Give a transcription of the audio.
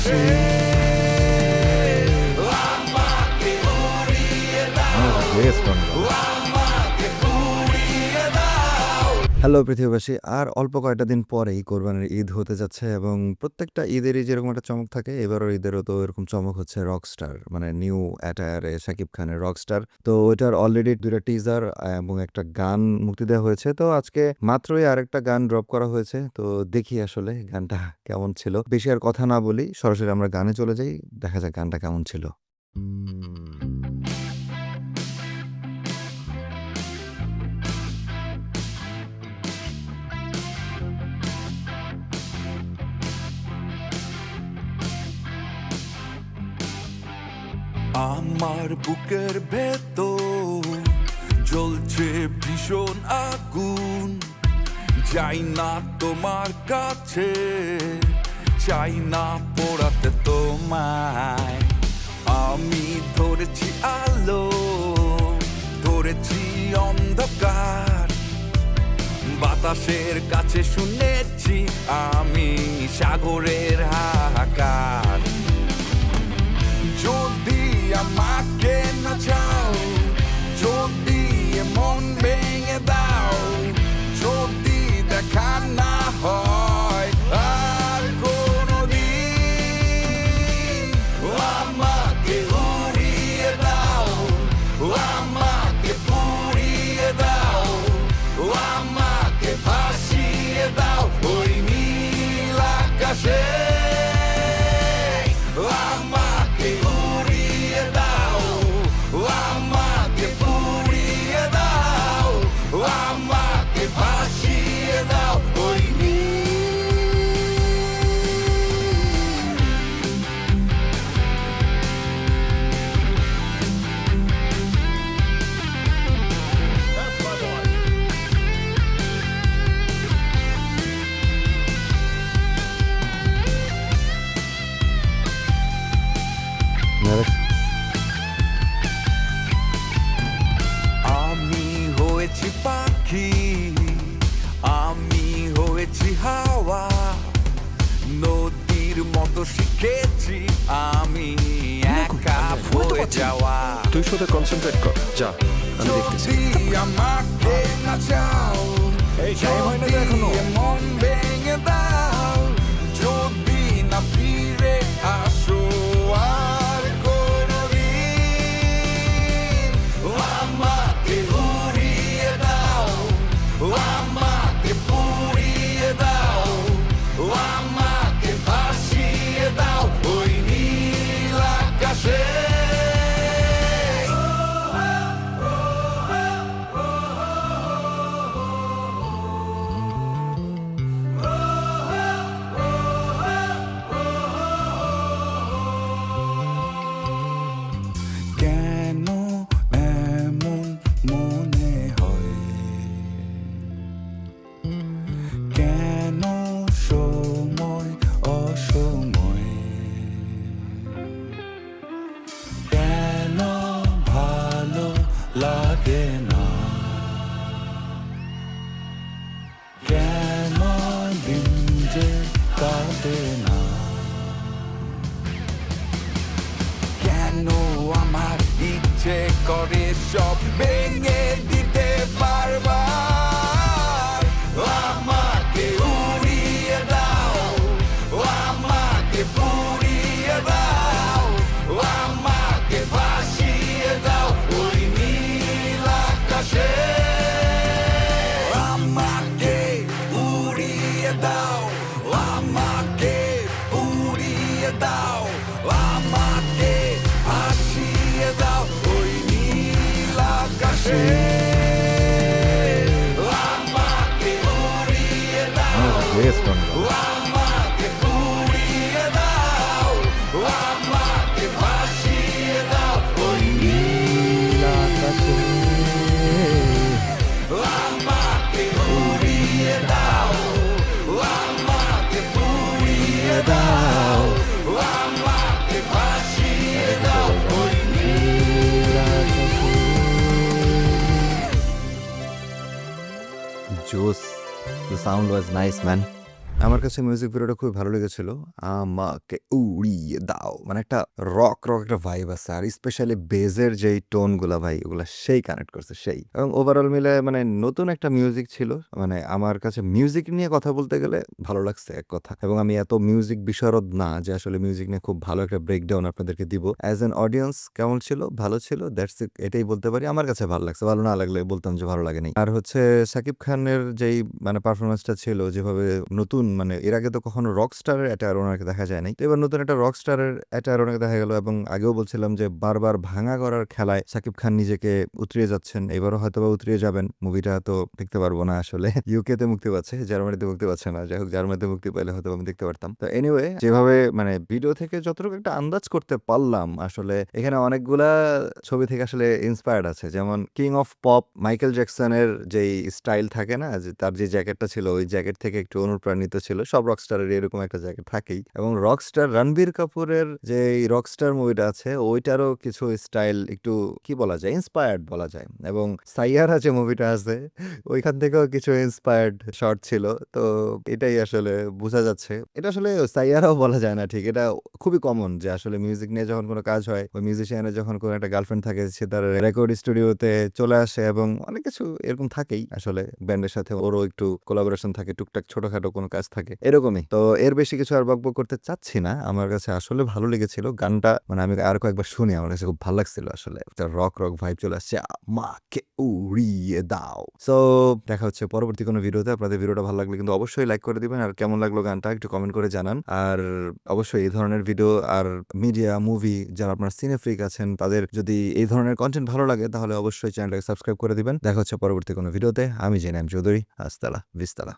আকাশে আমাকে উড়িয়ে দাও, আমাকে পুড়িয়ে দাও। হ্যালো পৃথিবীবাসী, আর অল্প কয়েকটা দিন পরেই কোরবানির ঈদ হতে যাচ্ছে এবং প্রত্যেকটা ঈদেরই যেরকম একটা চমক থাকে, এবারও ঈদেরও তো এরকম চমক হচ্ছে রকস্টার, মানে নিউ অ্যাটায়ারে শাকিব খানের রকস্টার। তো ওইটার অলরেডি 2টা টিজার এবং একটা গান মুক্তি দেওয়া হয়েছে। তো আজকে মাত্রই আরেকটা গান ড্রপ করা হয়েছে। তো দেখি আসলে গানটা কেমন ছিল। বেশি আর কথা না বলি, সরাসরি আমরা গানে চলে যাই, দেখা যাক গানটা কেমন ছিল। আমার বুকের ভেতর জ্বলছে ভীষণ আগুন, যাই না তোমার কাছে, চাই না পোড়াতে তোমায়। আমি ধরেছি আলো, ধরেছি অন্ধকার, বাতাসের কাছে শুনেছি আমি সাগরের হাহাকার। যদি আমাকে না চাও, যদি মন ভেঙে দাও, যদি দেখা না হয় আর কোনোদিন, আমাকে উড়িয়ে দাও, আমাকে পুড়িয়ে দাও, আমাকে ভাসিয়ে দাও ওই নীল আকাশে। আমাকে উড়িয়ে দাও, আমাকে পুড়িয়ে দাও, আমাকে ভাসিয়ে দাও ওই আমি হয়েছি পাখি, আমি হয়েছি হাওয়া, নদীর মতো শিখেছি আমি একা হয়ে যাওয়া। তুই শুধু কনসেন্ট্রেট কর, যা আমি দেখতেছি। যদি আমাকে না চাও, এই টাইম হয় না তো এখনো। যদি মন ভেঙে দাও, যদি না ফিরে আসো আর কোনোদিন, আমাকে উড়িয়ে দাও, আমাকে পুড়িয়ে দাও, আমাকে ভাসিয়ে দাও ওই নীল আকাশে। কেন এমন মনে হয়, কেন সময় অসময়, কেন ভালো লাগে না, কেন দিন যে কাটে না, কেন আমার ইচ্ছে করে সব ভেঙে দিতে বারবার। আমাকে উড়িয়ে দাও, আমাকে পুড়িয়ে দাও, আমাকে ভাসিয়ে দাও ওই নীল আকাশে। আমাকে উড়িয়ে দাও, আমাকে পুড়িয়ে দাও, আমাকে ভাসিয়ে দাও ওই নীল আকাশে। আমাকে উড়িয়ে দাও, আমাকে পুড়িয়ে দাও, আমাকে ভাসিয়ে দাও ওই নীল আকাশে। আমাকে উড়িয়ে দাও, আমাকে পুড়িয়ে দাও, আমাকে ভাসিয়ে দাও ওই নীল আকাশে। জোস, the sound was nice man. আমার কাছে মিউজিক ভিডিওটা খুবই ভালো লেগেছিল। আমাকে উড়িয়ে দাও। মানে একটা রক একটা ভাইব আছে। আর স্পেশালি বেজের যেই টোনগুলা ভাই ওগুলা সেই কানেক্ট করছে সেই। এবং ওভারঅল মিলে মানে নতুন একটা মিউজিক ছিল। মানে আমার কাছে মিউজিক নিয়ে কথা বলতে গেলে ভালো লাগছে এক কথা। এবং আমি এত মিউজিক বিশারদ না যে আসলে মিউজিক নিয়ে খুব ভালো একটা ব্রেকডাউন আপনাদেরকে দিব। অ্যাজ অ্যান অডিয়েন্স কেমন ছিল? ভালো ছিল। দ্যাটস ইট, এটাই বলতে পারি। আমার কাছে ভালো লাগছে। ভালো না লাগলে বলতাম যে ভালো লাগেনি। আর হচ্ছে শাকিব খানের যেই মানে পারফরম্যান্সটা ছিল যেভাবে নতুন মানে এর আগে তো কখনো রকস্টারের অ্যাটায়ার ওনাকে দেখা যায় নাই। তো এবার নতুন একটা রকস্টারের অ্যাটায়ার ওনাকে দেখা গেল এবং আগেও বলছিলাম যে বারবার ভাঙা করার খেলায় শাকিব খান নিজেকে উতরিয়ে যাচ্ছেন। এবারও হয়তোবা উতরিয়ে যাবেন। মুভিটা তো দেখতে পারবো না আসলে। ইউকেতে মুক্তি পাচ্ছে, জার্মানিতে মুক্তি পাচ্ছে না। যাই হোক জার্মানিতে মুক্তি পাইলে হয়তো আমি দেখতে পারতাম। তো এনিওয়ে যেভাবে মানে ভিডিও থেকে যতটুকু একটা আন্দাজ করতে পারলাম আসলে এখানে অনেকগুলা ছবি থেকে আসলে ইন্সপায়ার্ড আছে। যেমন কিং অফ পপ মাইকেল জ্যাকসনের যেই স্টাইল থাকে না যে তার যে জ্যাকেটটা ছিল ওই জ্যাকেট থেকে একটু অনুপ্রাণিত ছিল। সব রকস্টারের এরকম একটা জ্যাকেট থাকেই। এবং রকস্টার রণবীর কাপুরের যে রকস্টার মুভিটা আছে ওইটারও কিছু স্টাইল একটু কি বলা যায় ইন্সপায়ার্ড বলা যায়। এবং সাইয়ারা যে মুভিটা আছে ওইখান থেকেও কিছু ইন্সপায়ার্ড শট ছিল। তো এটাই আসলে বোঝা যাচ্ছে। এটা আসলে সাইয়ারাও বলা যায় না ঠিক। এটা খুবই কমন যে আসলে মিউজিক নিয়ে যখন কোনো কাজ হয় ওই মিউজিশিয়ানের যখন কোনো একটা গার্লফ্রেন্ড থাকে সে তার রেকর্ড স্টুডিওতে চলে আসে এবং অনেক কিছু এরকম থাকেই আসলে ব্যান্ডের সাথে ওরও একটু কোলাবোরেশন থাকে টুকটাক ছোটখাটো কোনো কাজ থাকে এরকমই। তো এর বেশি কিছু আর বকবক করতে চাচ্ছি না। আমার কাছে আসলে ভালো লেগেছিল গানটা। মানে আমি আর কয়েকবার শুনি আমার কাছে খুব ভালো লাগছিল আসলে একটা রক ভাইব চলে আসছে। আমাকে উড়িয়ে দাও। সো দেখা হচ্ছে পরবর্তী কোনো ভিডিওতে। আপনাদের ভিডিওটা ভালো লাগলে কিন্তু অবশ্যই লাইক করে দিবেন। আর কেমন লাগলো গানটা একটু কমেন্ট করে জানান। আর অবশ্যই এই ধরনের ভিডিও আর মিডিয়া মুভি যারা আপনার সিনেফ্রিক আছেন তাদের যদি এই ধরনের কন্টেন্ট ভালো লাগে তাহলে অবশ্যই চ্যানেলটাকে সাবস্ক্রাইব করে দিবেন। দেখা হচ্ছে পরবর্তী কোনো ভিডিওতে। আমি জেনাম চৌধুরী। আস্তালা ভিস্তালা।